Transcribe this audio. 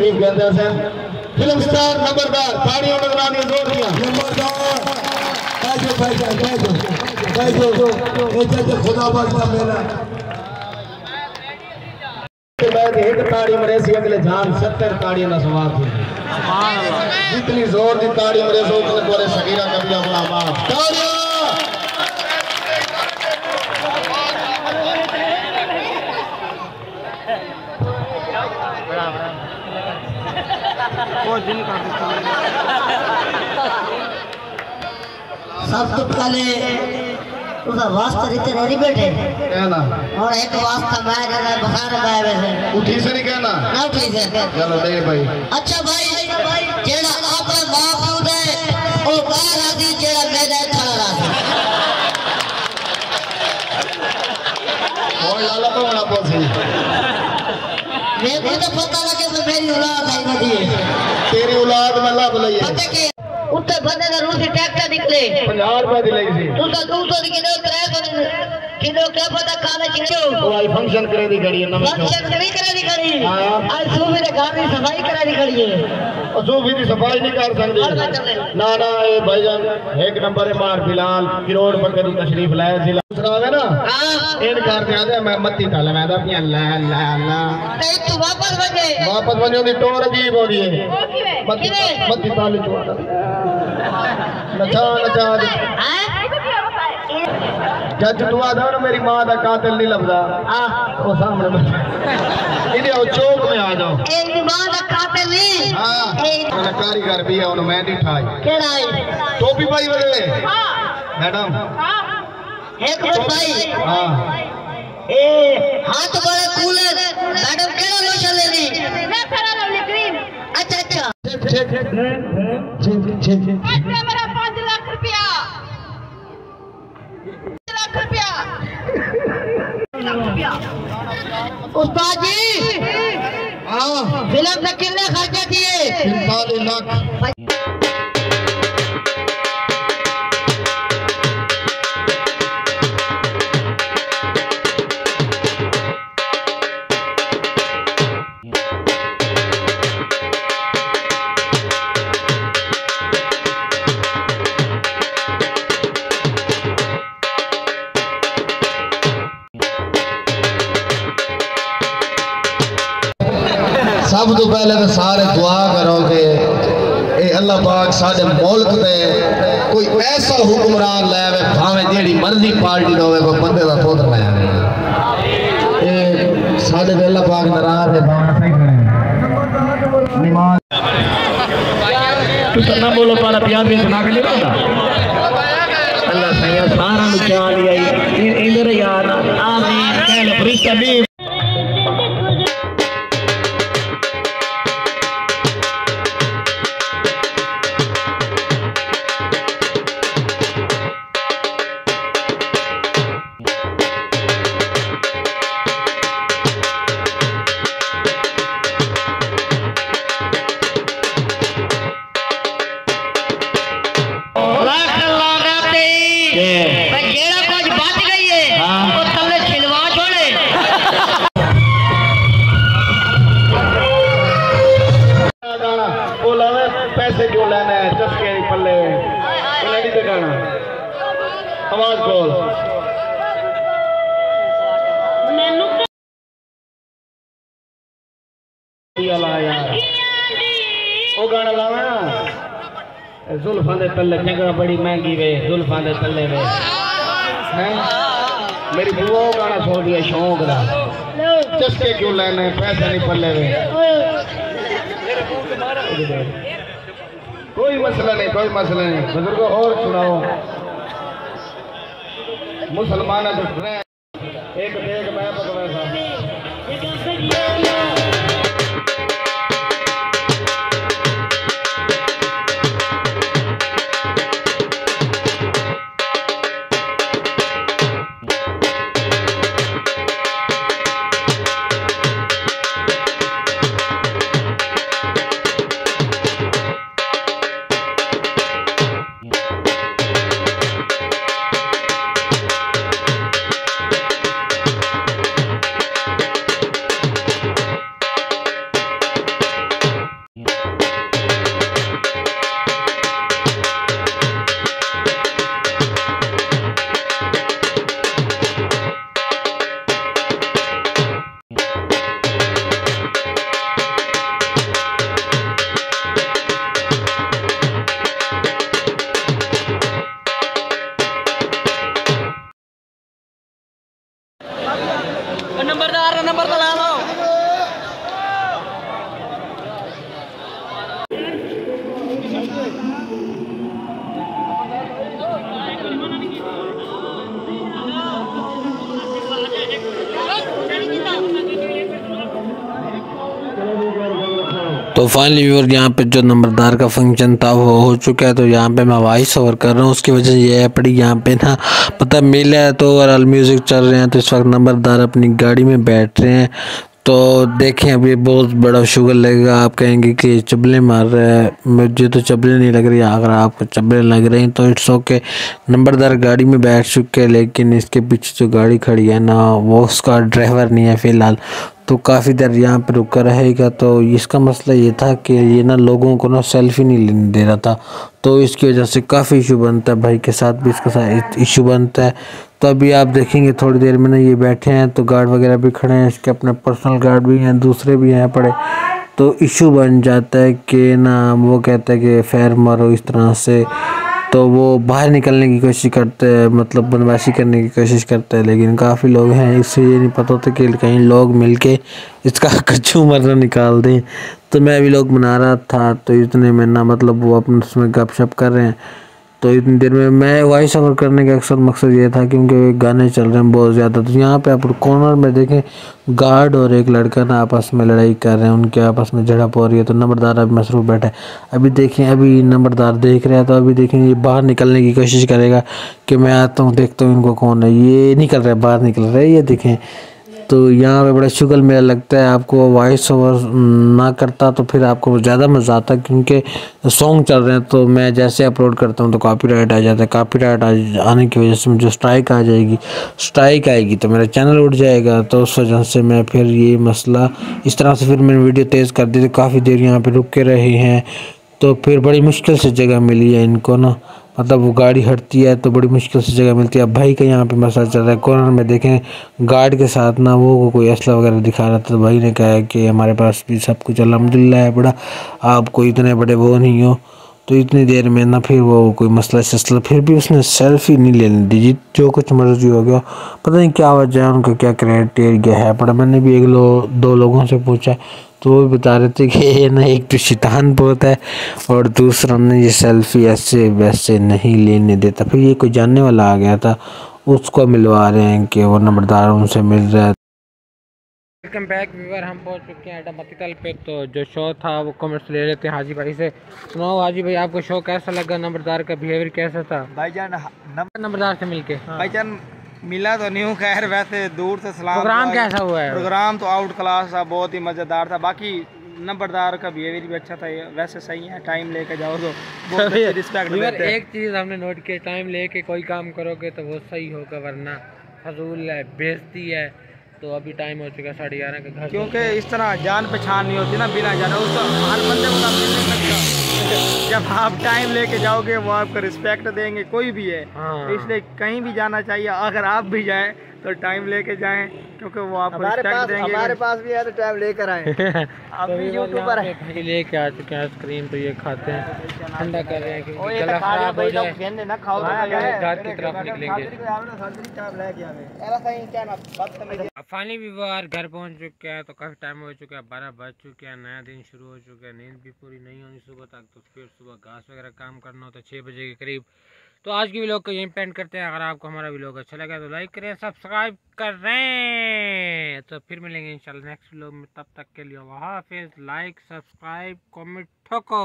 तशरीफ कहते हैं फिल्म स्टार नंबरदार ताड़ियों नजरानी जोर दिया नंबरदार खुदा बख्शा मेला एक ताड़ी मरे सी अगले जान 70 ताड़ी ना सवार थी जितनी जोर दी ताड़ी मरे सो उतने बोले सगीरा कभी अपना बाप ताड़ियां सब तो पहले उसका वास्ता रिते नहीं बैठे कहना और एक वास्ता मैं जरा बखार गाए वैसे उठी से नहीं कहना ना उठी से चलो दे भाई अच्छा भाई जेड़ा आपका माफूद है ओ बाहर आदि जेड़ा मेरा खड़ा रहा और लाला तो बड़ा पहुंची मेरे को तो पता लगे तो मेरी औलाद आई बड़ी तेरी औलाद में लब लई है पता के उत्ते बंदे का रूसी ट्रैक्टर निकले 50 रुपए दी लगी सी तू तो 200 किलो 300 किलो क्या पता काले चिड़ियो वो आई फंक्शन करे दी घड़ी है ना फंक्शन नहीं करे दी घड़ी आज सुबह रे घर की सफाई करे दी घड़ी है और सूफी दी सफाई नहीं कर सकते ना ना ये भाईजान एक नंबर है मार फिलहाल करोड़ रुपए की तशरीफ लाया जिला दूसरा है ना हां इन कार दे आदे मैं मत्ती डाल मैं दा पिया ला ला ला नहीं तू वापस वने दी टोर अजीब हो रही है मत्ती ताली चोड़ा नचा नचा हैं जज तू आदा ना मेरी मां दा कातिल नहीं लभदा वो सामने इधर आओ चौक में आ जाओ एक मां दा कातिल नहीं हां मैंने कारीगर भी है उन मैं नहीं ठाई केड़ा है टोपी भाई वाले हां मैडम हां एक मिनट भाई हां ए हाथ बड़ा कूलर मैडम केड़ा लोशन लेनी मैं खरा लवली क्रीम अच्छा अच्छा अच्छा मेरा 5 लाख रुपया 5 लाख रुपया उस्ताद जी हां फिल्म से कितने खर्चा किए 45 लाख सब तो पहले तो सारे दुआ करो कि अल्लाह पाक साडे मुल्क दे कोई ऐसा हुक्मरान लावे भावे जेड़ी मर्जी पार्टी दा होवे कोई बंदे दा पुत्र लावे ए साडे ते अल्लाह पाक नाराज है भावे सही करे नमाज तू ना बोलो पाला प्यार भी सुना के लेता अल्लाह सही सारा नु चाल आई इधर यार आमीन कह लो फरिश्ता भी पैसे जो लेना है चस्के पल्ले लड़ी पे गाना आवाज बोल वो गाना लावा जुल्फां दे तले चंगा बड़ी महंगी वे जुल्फां दे तले वे हैं मेरी बुआ वो गाना सुन दिया शौक दा चस्के क्यों लेना है पैसे नहीं पल्ले वे कोई मसला नहीं बुजुर्गों और सुनाओ मुसलमान एक देख मैं पकड़ा था तो फाइनली व्यूअर यहाँ पे जो नंबरदार का फंक्शन था वो हो चुका है। तो यहाँ पे मैं वॉइस ओवर कर रहा हूँ, उसकी वजह ये है पड़ी यहाँ पे ना मतलब मेला है तो ओवरऑल म्यूज़िक चल रहे हैं। तो इस वक्त नंबरदार अपनी गाड़ी में बैठ रहे हैं। तो देखें अभी बहुत बड़ा शुगर लगेगा, आप कहेंगे कि चबले मार रहा है, मुझे तो चबले नहीं लग रही। अगर आपको चबले लग रहे हैं तो इट्स ओके। नंबरदार गाड़ी में बैठ चुके हैं, लेकिन इसके पीछे जो गाड़ी खड़ी है ना वो उसका ड्राइवर नहीं है फ़िलहाल। तो काफ़ी देर यहाँ पर रुका रहेगा। तो इसका मसला ये था कि ये ना लोगों को ना सेल्फी नहीं लेने दे रहा था, तो इसकी वजह से काफ़ी इशू बनता है। भाई के साथ भी इसके साथ इशू बनता है। तो अभी आप देखेंगे थोड़ी देर में ना ये बैठे हैं तो गार्ड वगैरह भी खड़े हैं, इसके अपने पर्सनल गार्ड भी हैं, दूसरे भी हैं पड़े। तो इशू बन जाता है कि ना वो कहता है कि फैर मारो इस तरह से। तो वो बाहर निकलने की कोशिश करते हैं, मतलब बदमाशी करने की कोशिश करते हैं, लेकिन काफ़ी लोग हैं, इससे ये नहीं पता होता कि कहीं लोग मिलके इसका कच्चू मरना निकाल दें। तो मैं भी लोग बना रहा था, तो इतने में ना मतलब वो अपने उसमें गपशप कर रहे हैं। तो इतनी देर में मैं वॉइस ओवर करने का अक्सर मकसद ये था क्योंकि गाने चल रहे हैं बहुत ज़्यादा। तो यहाँ पे आप कॉर्नर में देखें गार्ड और एक लड़का ना आपस में लड़ाई कर रहे हैं, उनके आपस में झड़प हो रही है। तो नंबरदार अभी मसरूफ़ बैठा है। अभी देखें अभी नंबरदार देख रहा है, तो अभी देखें ये बाहर निकलने की कोशिश करेगा कि मैं आता हूँ देखता हूँ इनको कौन है। ये निकल रहा है, बाहर निकल रहा है, ये देखें। तो यहाँ पे बड़ा शुगर मेला लगता है। आपको वॉइस ओवर ना करता तो फिर आपको ज़्यादा मज़ा आता, क्योंकि सॉन्ग चल रहे हैं। तो मैं जैसे अपलोड करता हूँ तो कॉपीराइट आ जाता है। कॉपीराइट आने की वजह से मुझे स्ट्राइक आ जाएगी, स्ट्राइक आएगी तो मेरा चैनल उठ जाएगा। तो उस वजह से मैं फिर ये मसला इस तरह से फिर मैंने वीडियो तेज़ कर दी। तो काफ़ी देर यहाँ पर रुक के रहे हैं। तो फिर बड़ी मुश्किल से जगह मिली है इनको ना, मतलब वो गाड़ी हटती है तो बड़ी मुश्किल से जगह मिलती है। अब भाई का यहाँ पे मसला चल रहा है। कॉर्नर में देखें गार्ड के साथ ना वो कोई असला वगैरह दिखा रहा था। तो भाई ने कहा कि हमारे पास भी सब कुछ अल्हम्दुलिल्लाह है बड़ा, आप कोई इतने बड़े वो नहीं हो। तो इतनी देर में ना फिर वो कोई मसला शसला, फिर भी उसने सेल्फी नहीं लेने दी जी, जो कुछ मर्जी हो गया। पता नहीं क्या वजह है, उनका क्या क्राइटेरिया है। पर मैंने भी दो लोगों से पूछा तो वो बता रहे थे कि ये ना एक तो शैतान बहुत है और दूसरा ना ये सेल्फी ऐसे वैसे नहीं लेने देता। फिर ये कोई जानने वाला आ गया था, उसको मिलवा रहे हैं कि वो नंबरदार उनसे मिल रहा है। वेलकम बैक व्यूअर, हम पहुंच चुके हैं अड्डा मक्कीतल पे। तो जो शो था वो कमेंट्स ले लेते हैं हाजी भाई से। सुनाओ हाजी भाई, आपको शो कैसा लगा, नंबरदार का बिहेवियर कैसा था? भाईजान नंबरदार से मिलके भाईजान मिला तो नहीं हूँ, खैर वैसे दूर से सलाम। प्रोग्राम कैसा हुआ है? प्रोग्राम तो आउट क्लास था, बहुत ही मज़ेदार था। बाकी नंबरदार का बिहेवियर भी अच्छा था, वैसे सही है। टाइम लेके जाओ तो बहुत अच्छी रिस्पेक्ट देते हैं। एक चीज़ हमने नोट की, टाइम लेके कोई काम करोगे तो वो सही होगा, वरना फजूल है, बेइज्जती है। तो अभी टाइम हो चुका 11:30 का घर, क्योंकि इस तरह जान पहचान नहीं होती ना बिना जाने, उसको हर बंदे को आप मिल नहीं सकता। जब आप टाइम लेके जाओगे वो आपको रिस्पेक्ट देंगे, कोई भी है। तो इसलिए कहीं भी जाना चाहिए, अगर आप भी जाएं तो टाइम लेके जाएं, क्योंकि वो आपको रिस्पेक्ट देंगे। हमारे पास भी है तो टाइम लेकर आए। आप भी यूट्यूबर हैं। लेके आ चुके हैं आइसक्रीम, तो ये खाते हैं, ठंडा कर रहे हैं क्योंकि गला खराब हो जाए, घर की तरफ निकलेंगे। फाइनली व्यूअर घर पहुंच चुके हैं। तो काफ़ी टाइम हो चुका है, 12 बज चुके हैं, नया दिन शुरू हो चुका है। नींद भी पूरी नहीं होनी सुबह तक, तो फिर सुबह घास वगैरह काम करना होता है 6 बजे के करीब। तो आज की व्लॉग को यहीं पेंड करते हैं। अगर आपको हमारा व्लॉग अच्छा लगा तो लाइक करें, सब्सक्राइब करें। तो फिर मिलेंगे इंशाल्लाह नेक्स्ट व्लॉग में, तब तक के लिए हाफिज़। Like subscribe comment ठोको।